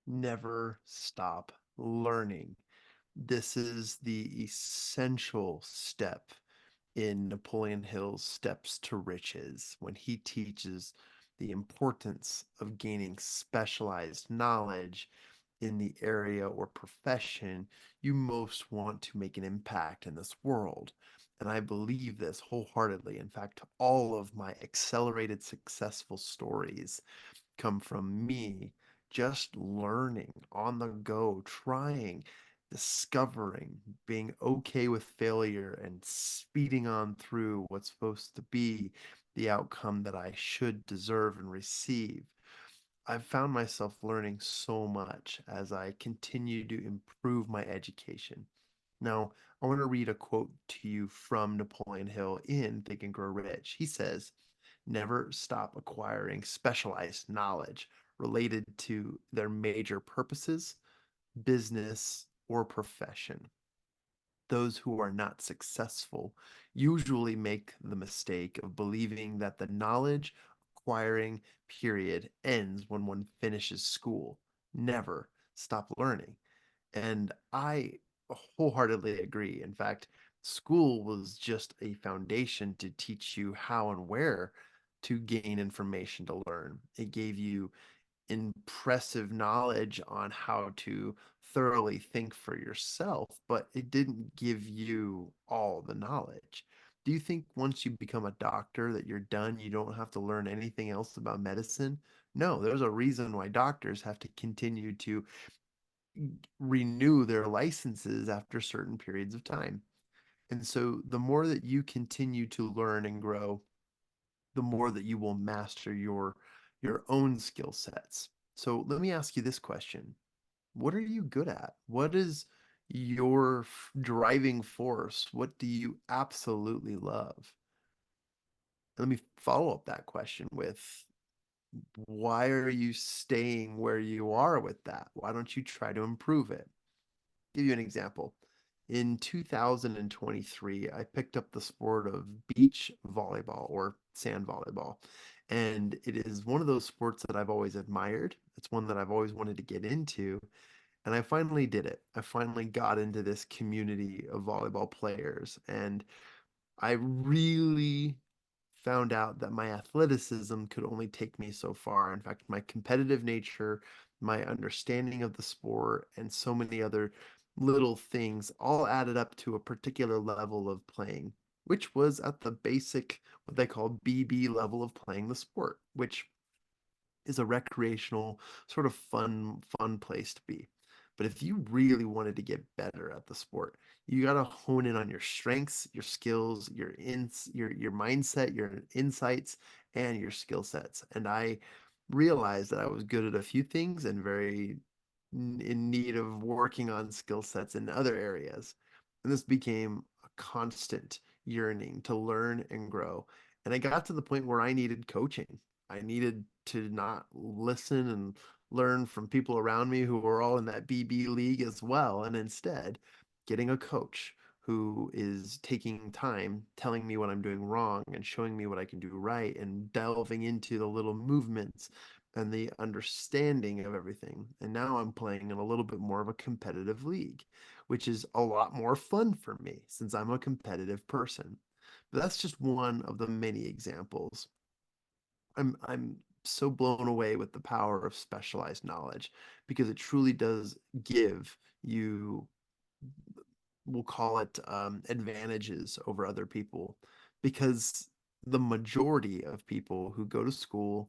Never stop learning. This is the essential step in Napoleon Hill's Steps to Riches when he teaches the importance of gaining specialized knowledge in the area or profession you most want to make an impact in this world. And I believe this wholeheartedly. In fact, all of my accelerated successful stories come from me just learning on the go, trying, discovering, being okay with failure, and speeding on through what's supposed to be the outcome that I should deserve and receive. I've found myself learning so much as I continue to improve my education. Now, I want to read a quote to you from Napoleon Hill in Think and Grow Rich. He says, never stop acquiring specialized knowledge related to their major purposes, business, or profession. Those who are not successful usually make the mistake of believing that the knowledge acquiring period ends when one finishes school. Never stop learning. And I wholeheartedly agree. In fact, school was just a foundation to teach you how and where to gain information to learn. It gave you impressive knowledge on how to thoroughly think for yourself, but it didn't give you all the knowledge. Do you think once you become a doctor that you're done, you don't have to learn anything else about medicine? No, there's a reason why doctors have to continue to renew their licenses after certain periods of time. And so the more that you continue to learn and grow, the more that you will master your own skill sets. So let me ask you this question. What are you good at? What is your driving force? What do you absolutely love? Let me follow up that question with why are you staying where you are with that? Why don't you try to improve it? Give you an example. In 2023, I picked up the sport of beach volleyball or sand volleyball. And it is one of those sports that I've always admired. It's one that I've always wanted to get into. And I finally did it. I finally got into this community of volleyball players. And I really found out that my athleticism could only take me so far. In fact, my competitive nature, my understanding of the sport, and so many other little things all added up to a particular level of playing, which was at the basic, what they call BB level of playing the sport, which is a recreational, sort of fun place to be. But if you really wanted to get better at the sport, you got to hone in on your strengths, your skills, your mindset, your insights, and your skill sets. And I realized that I was good at a few things and very in need of working on skill sets in other areas. And this became a constant yearning to learn and grow. And I got to the point where I needed coaching. I needed to not listen and learn from people around me who were all in that BB league as well, and instead getting a coach who is taking time telling me what I'm doing wrong and showing me what I can do right and delving into the little movements and the understanding of everything. And now I'm playing in a little bit more of a competitive league, which is a lot more fun for me since I'm a competitive person. But that's just one of the many examples. I'm so blown away with the power of specialized knowledge because it truly does give you, we'll call it advantages over other people, because the majority of people who go to school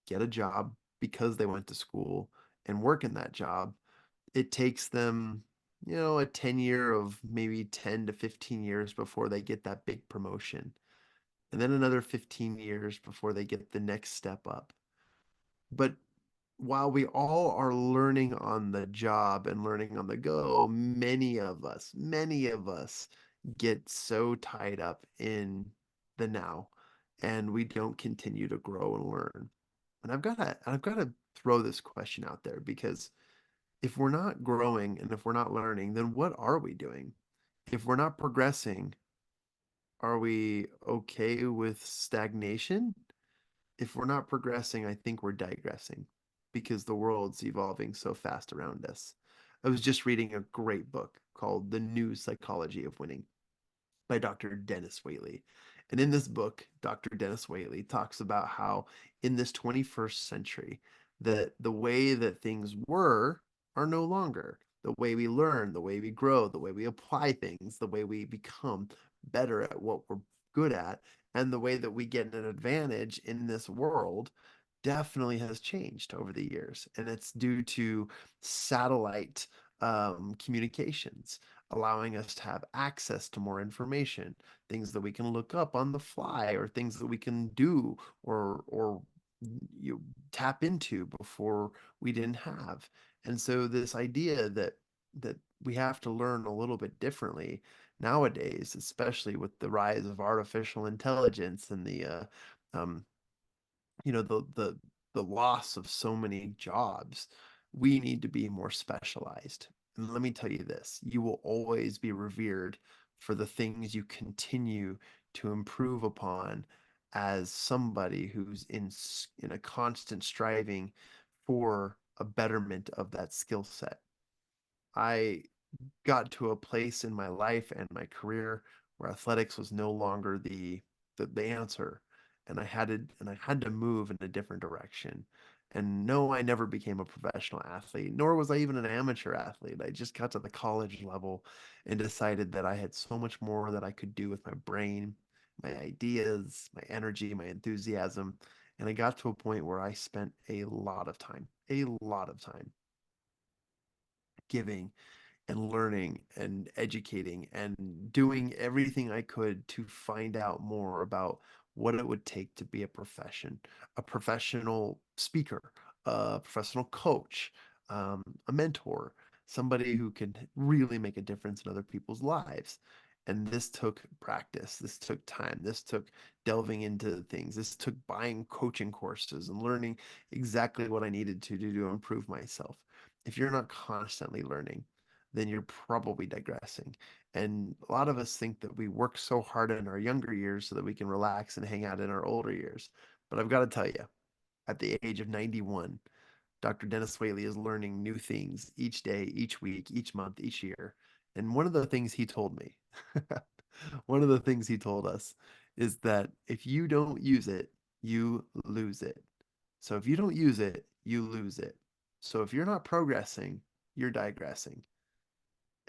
get a job because they went to school and work in that job, it takes them, a 10 year of maybe 10 to 15 years before they get that big promotion, and then another 15 years before they get the next step up. But while we all are learning on the job and learning on the go, many of us get so tied up in the now and we don't continue to grow and learn. And I've got to throw this question out there because if we're not growing and if we're not learning, then what are we doing? If we're not progressing, are we okay with stagnation? If we're not progressing, I think we're digressing. because the world's evolving so fast around us. I was just reading a great book called The New Psychology of Winning by Dr. Dennis Waitley. And in this book, Dr. Dennis Waitley talks about how in this 21st century, that the way that things were are no longer. The way we learn, the way we grow, the way we apply things, the way we become better at what we're good at, and the way that we get an advantage in this world definitely has changed over the years. And it's due to satellite communications allowing us to have access to more information, things that we can look up on the fly, or things that we can do or you tap into before we didn't have. And so this idea that we have to learn a little bit differently nowadays, especially with the rise of artificial intelligence and um, the loss of so many jobs, we need to be more specialized. And let me tell you this, you will always be revered for the things you continue to improve upon as somebody who's in a constant striving for a betterment of that skill set. I got to a place in my life and my career where athletics was no longer the answer, and I had to move in a different direction. And no, I never became a professional athlete, nor was I even an amateur athlete. I just got to the college level and decided that I had so much more that I could do with my brain, my ideas, my energy, my enthusiasm. And I got to a point where I spent a lot of time giving and learning and educating and doing everything I could to find out more about what it would take to be a professional speaker, a professional coach, a mentor, somebody who can really make a difference in other people's lives. And this took practice. This took time. This took delving into things. This took buying coaching courses and learning exactly what I needed to do to improve myself. If you're not constantly learning, then you're probably digressing. And a lot of us think that we work so hard in our younger years so that we can relax and hang out in our older years. But I've got to tell you, at the age of 91, Dr. Dennis Whaley is learning new things each day, each week, each month, each year. And one of the things he told me, one of the things he told us is that if you don't use it, you lose it. So if you don't use it, you lose it. So if you're not progressing, you're digressing.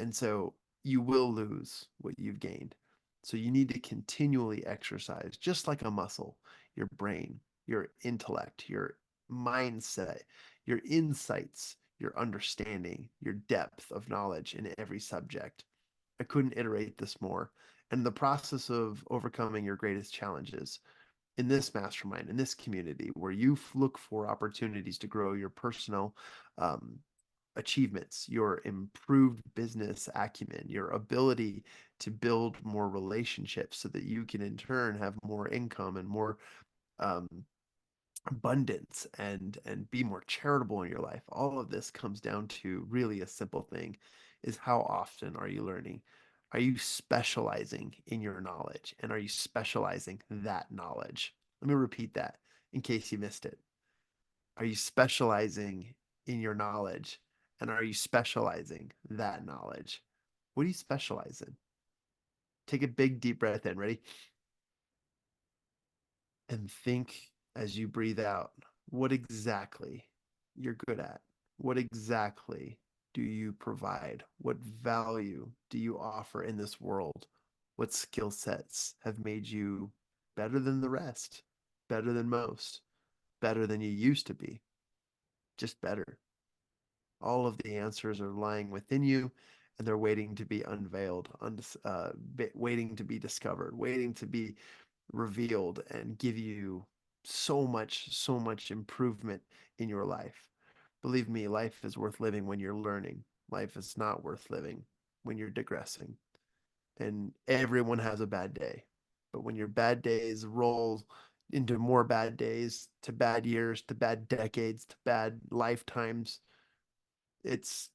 And so you will lose what you've gained. So you need to continually exercise, just like a muscle, your brain, your intellect, your mindset, your insights, your understanding, your depth of knowledge in every subject. I couldn't iterate this more. And the process of overcoming your greatest challenges in this mastermind, in this community, where you look for opportunities to grow your personal um, achievements, your improved business acumen, your ability to build more relationships so that you can in turn have more income and more um, abundance and be more charitable in your life. All of this comes down to really a simple thing is how often are you learning? Are you specializing in your knowledge? And are you specializing that knowledge? Let me repeat that in case you missed it. Are you specializing in your knowledge? And are you specializing that knowledge? What do you specialize in? Take a big deep breath in. Ready? And think as you breathe out what exactly you're good at. What exactly do you provide? What value do you offer in this world? What skill sets have made you better than the rest, better than most, better than you used to be, just better? All of the answers are lying within you, and they're waiting to be unveiled, waiting to be discovered, waiting to be revealed and give you so much improvement in your life. Believe me, life is worth living when you're learning. Life is not worth living when you're digressing. And everyone has a bad day. But when your bad days roll into more bad days, to bad years, to bad decades, to bad lifetimes, it's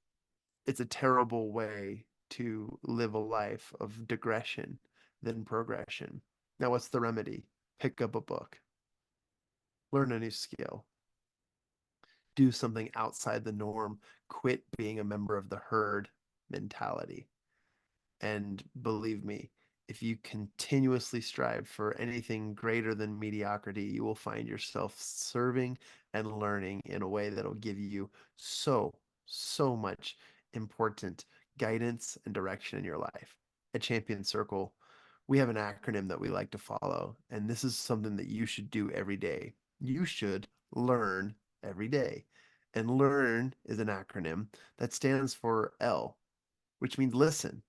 it's a terrible way to live a life of digression than progression. Now, what's the remedy? Pick up a book, learn a new skill, do something outside the norm, quit being a member of the herd mentality. And believe me, if you continuously strive for anything greater than mediocrity, you will find yourself serving and learning in a way that'll give you so much important guidance and direction in your life. At Champion Circle, we have an acronym that we like to follow, and this is something that you should do every day. You should learn every day. And learn is an acronym that stands for L, which means listen.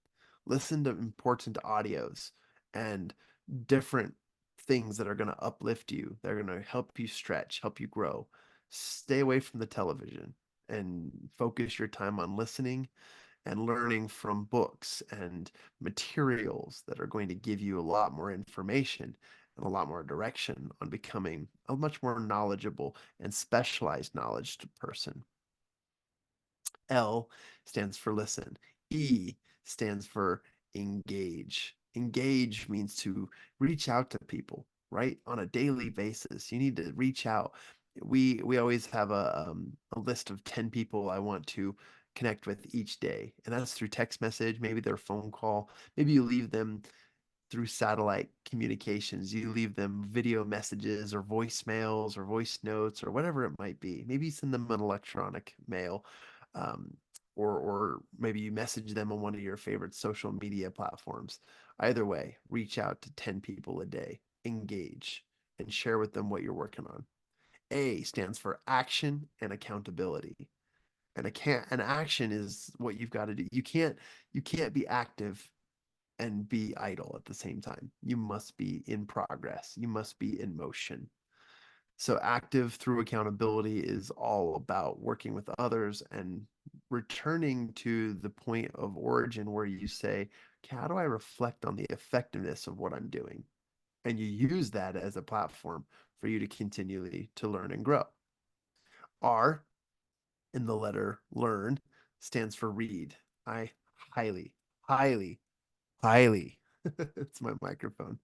Listen to important audios and different things that are going to uplift you. They're going to help you stretch, help you grow. Stay away from the television and focus your time on listening and learning from books and materials that are going to give you a lot more information and a lot more direction on becoming a much more knowledgeable and specialized knowledge person. L stands for listen. E stands for engage. Engage means to reach out to people, right? On a daily basis. You need to reach out. We always have a list of 10 people I want to connect with each day. And that's through text message, maybe their phone call. Maybe you leave them through satellite communications. You leave them video messages or voicemails or voice notes or whatever it might be. Maybe you send them an electronic mail, um, or maybe you message them on one of your favorite social media platforms. Either way, reach out to 10 people a day, engage, and share with them what you're working on. A stands for action and accountability. An action is what you've got to do. You can't be active and be idle at the same time. You must be in progress. You must be in motion. So, active through accountability is all about working with others and returning to the point of origin where you say, okay, how do I reflect on the effectiveness of what I'm doing? And you use that as a platform for you to continually to learn and grow. R in the letter learn stands for read. I highly, highly, highly, it's my microphone,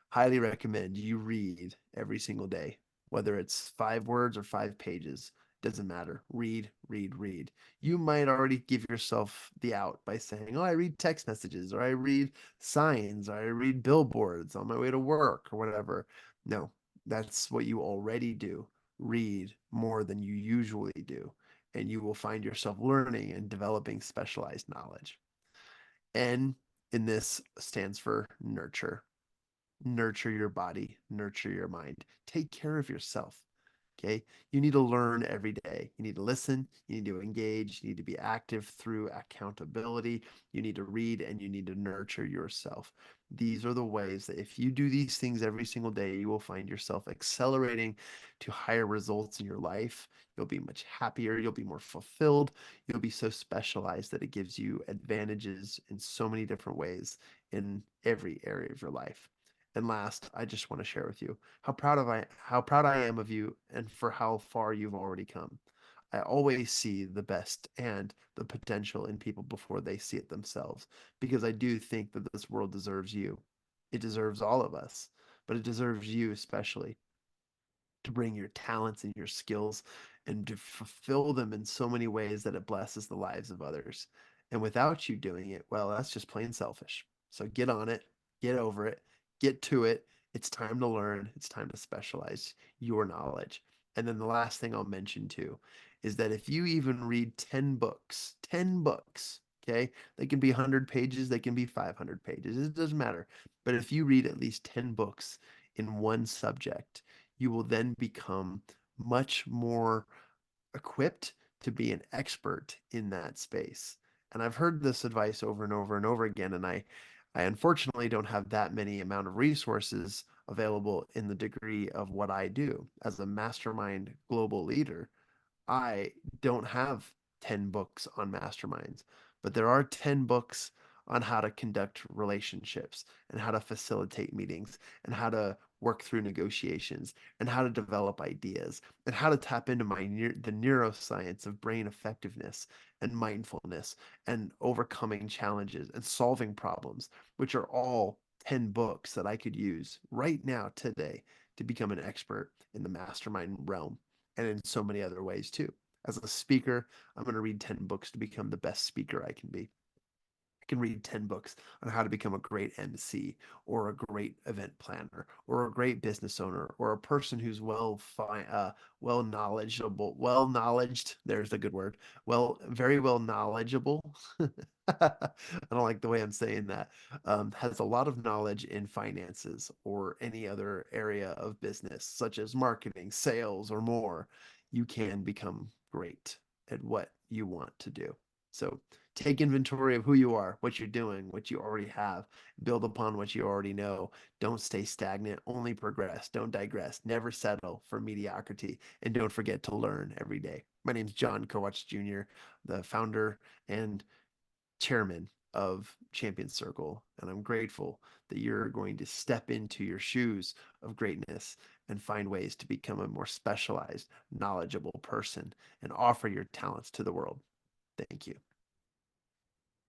highly recommend you read every single day, whether it's 5 words or 5 pages. Doesn't matter. Read, read, read. You might already give yourself the out by saying, oh, I read text messages, or I read signs, or I read billboards on my way to work, or whatever. No, that's what you already do. Read more than you usually do, and you will find yourself learning and developing specialized knowledge. N in this stands for nurture. Nurture your body, nurture your mind. Take care of yourself. Okay. You need to learn every day. You need to listen. You need to engage. You need to be active through accountability. You need to read and you need to nurture yourself. These are the ways that if you do these things every single day, you will find yourself accelerating to higher results in your life. You'll be much happier. You'll be more fulfilled. You'll be so specialized that it gives you advantages in so many different ways in every area of your life. And last, I just want to share with you how proud I am of you and for how far you've already come. I always see the best and the potential in people before they see it themselves because I do think that this world deserves you. It deserves all of us, but it deserves you especially to bring your talents and your skills and to fulfill them in so many ways that it blesses the lives of others. And without you doing it, well, that's just plain selfish. So get on it, get over it, get to it. It's time to learn, it's time to specialize your knowledge. And then the last thing I'll mention too is that if you even read 10 books, okay, they can be 100 pages, they can be 500 pages, it doesn't matter. But if you read at least 10 books in one subject, you will then become much more equipped to be an expert in that space. And I've heard this advice over and over and over again, and I unfortunately don't have that many amount of resources available in the degree of what I do as a mastermind global leader. I don't have 10 books on masterminds, but there are 10 books on how to conduct relationships and how to facilitate meetings and how to work through negotiations and how to develop ideas and how to tap into the neuroscience of brain effectiveness and mindfulness and overcoming challenges and solving problems, which are all 10 books that I could use right now today to become an expert in the mastermind realm and in so many other ways too. As a speaker, I'm going to read 10 books to become the best speaker I can be. I can read 10 books on how to become a great MC or a great event planner or a great business owner or a person who's well knowledgeable, well knowledged. There's a good word. Very well knowledgeable. I don't like the way I'm saying that. Has a lot of knowledge in finances or any other area of business, such as marketing, sales, or more. You can become great at what you want to do. So take inventory of who you are, what you're doing, what you already have, build upon what you already know. Don't stay stagnant, only progress. Don't digress. Never settle for mediocrity. And don't forget to learn every day. My name is Jon Kovach Jr., the founder and chairman of Champion Circle. And I'm grateful that you're going to step into your shoes of greatness and find ways to become a more specialized, knowledgeable person and offer your talents to the world. Thank you.